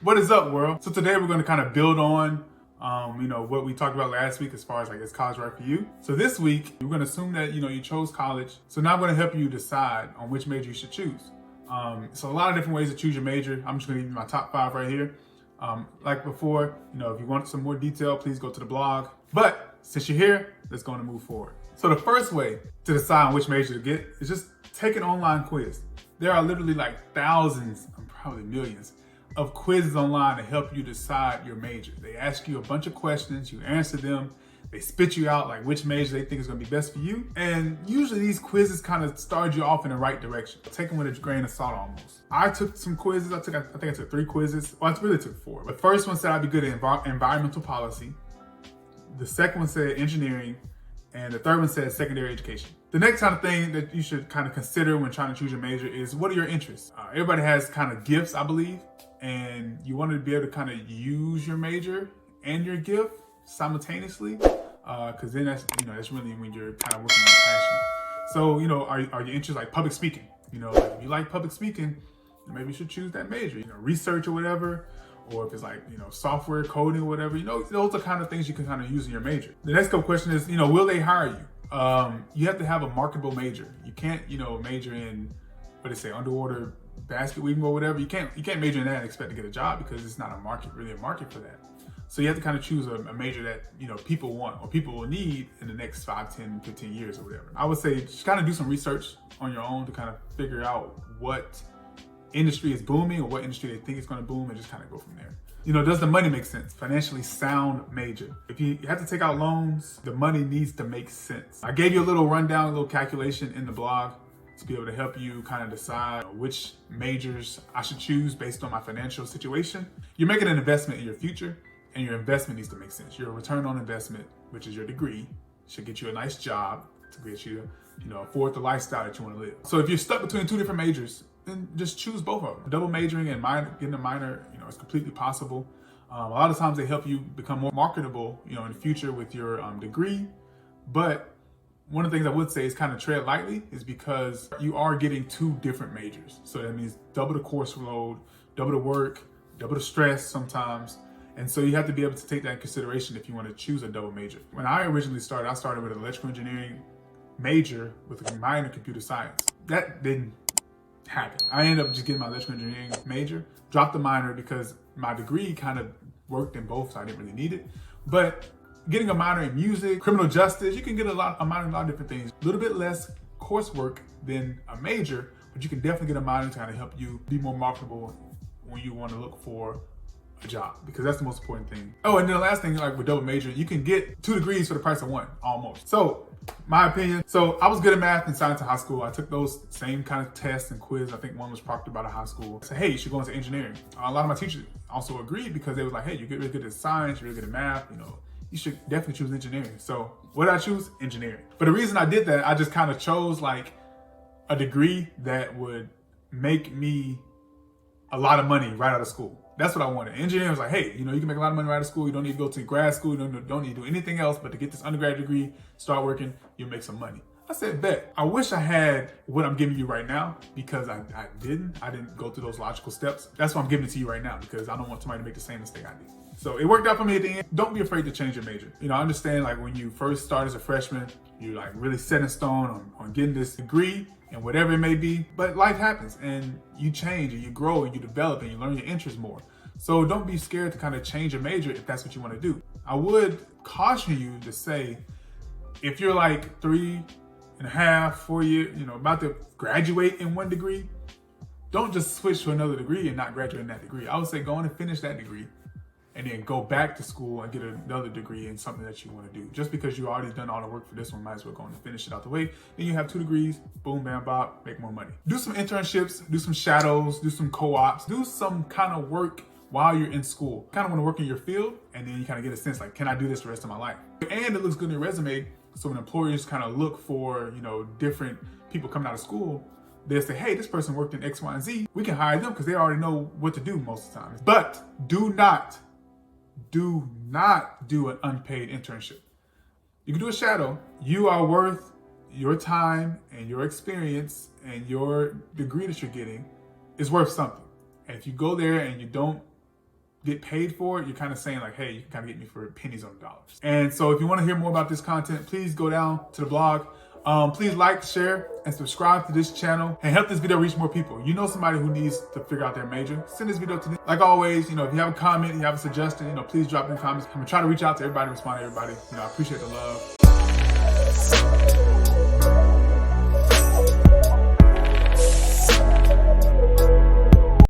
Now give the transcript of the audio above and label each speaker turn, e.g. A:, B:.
A: What is up, world? So today we're going to kind of build on, what we talked about last week as far as like, is college right for you? So this week we're going to assume that you chose college. So now I'm going to help you decide on which major you should choose. So a lot of different ways to choose your major. I'm just going to give you my top 5 right here. Like before, if you want some more detail, please go to the blog. But since you're here, let's go on and move forward. So the first way to decide on which major to get is just take an online quiz. There are literally like thousands, probably millions, of quizzes online to help you decide your major. They ask you a bunch of questions, you answer them, they spit you out like which major they think is gonna be best for you. And usually these quizzes kind of start you off in the right direction. Take them with a grain of salt almost. I took some quizzes, I think I took 3 quizzes. Well, I really took 4. The first one said I'd be good at environmental policy. The second one said engineering. And the third one says secondary education. The next kind of thing that you should kind of consider when trying to choose your major is, what are your interests? Everybody has kind of gifts, I believe, and you want to be able to kind of use your major and your gift simultaneously, because then that's really when you're kind of working on your passion. So, are your interests like public speaking? Like if you like public speaking, maybe you should choose that major. Research or whatever. Or if it's like, software coding or whatever, those are kind of things you can kind of use in your major. The next couple questions is, will they hire you? You have to have a marketable major. You can't, major in, underwater basket weaving or whatever. You can't major in that and expect to get a job because it's not really a market for that. So you have to kind of choose a major that, people want or people will need in the next 5, 10, 15 years or whatever. I would say just kind of do some research on your own to kind of figure out what industry is booming or what industry they think is going to boom, and just kind of go from there. Does the money make sense? Financially sound major. If you have to take out loans, the money needs to make sense. I gave you a little rundown, a little calculation in the blog to be able to help you kind of decide which majors I should choose based on my financial situation. You're making an investment in your future, and your investment needs to make sense. Your return on investment, which is your degree, should get you a nice job to get you afford the lifestyle that you want to live. So if you're stuck between 2 different majors, then just choose both of them. Double majoring and getting a minor, is completely possible. A lot of times they help you become more marketable, in the future with your degree. But one of the things I would say is kind of tread lightly, is because you are getting 2 different majors. So that means double the course load, double the work, double the stress sometimes. And so you have to be able to take that in consideration if you want to choose a double major. When I originally started, I started with an electrical engineering major with a minor in computer science. That didn't happen. I ended up just getting my electrical engineering major, dropped the minor because my degree kind of worked in both, so I didn't really need it. But getting a minor in music, criminal justice, you can get a minor in a lot of different things. A little bit less coursework than a major, but you can definitely get a minor to kind of help you be more marketable when you want to look for a job, because that's the most important thing. Oh, and then the last thing, like with double major, you can get 2 degrees for the price of 1, almost. So, my opinion. So I was good at math and science in high school. I took those same kind of tests and quiz. I think one was proctored by the high school. I said, hey, you should go into engineering. A lot of my teachers also agreed, because they were like, hey, you're really good at science, you're really good at math, you should definitely choose engineering. So what did I choose? Engineering. But the reason I did that, I just kind of chose like a degree that would make me a lot of money right out of school. That's what I wanted. Engineering was like, hey, you can make a lot of money right out of school. You don't need to go to grad school. You don't need to do anything else but to get this undergrad degree, start working, you'll make some money. I said, bet. I wish I had what I'm giving you right now, because I didn't go through those logical steps. That's why I'm giving it to you right now, because I don't want somebody to make the same mistake I did. So it worked out for me at the end. Don't be afraid to change your major. I understand like when you first start as a freshman, you're like really set in stone on getting this degree and whatever it may be, but life happens and you change and you grow and you develop and you learn your interests more. So don't be scared to kind of change your major if that's what you want to do. I would caution you to say, if you're like 3.5, 4 years, about to graduate in one degree, don't just switch to another degree and not graduate in that degree. I would say go on and finish that degree and then go back to school and get another degree in something that you want to do. Just because you already done all the work for this one, might as well go on and finish it out the way. Then you have 2 degrees, boom, bam, bop, make more money. Do some internships, do some shadows, do some co-ops, do some kind of work while you're in school. Kind of want to work in your field, and then you kind of get a sense like, can I do this the rest of my life? And it looks good in your resume, so when employers kind of look for, different people coming out of school, they'll say, hey, this person worked in X, Y, and Z. We can hire them because they already know what to do most of the time. But do not do an unpaid internship. You can do a shadow. You are worth your time and your experience, and your degree that you're getting is worth something. And if you go there and you don't get paid for it, you're kind of saying like, hey, you can kind of get me for pennies on the dollars. And so if you want to hear more about this content, please go down to the blog. Please like, share, and subscribe to this channel and help this video reach more people. You know somebody who needs to figure out their major, send this video to them. Like always, if you have a comment, you have a suggestion, please drop in the comments. I'm gonna try to reach out to everybody, respond to everybody. I appreciate the love.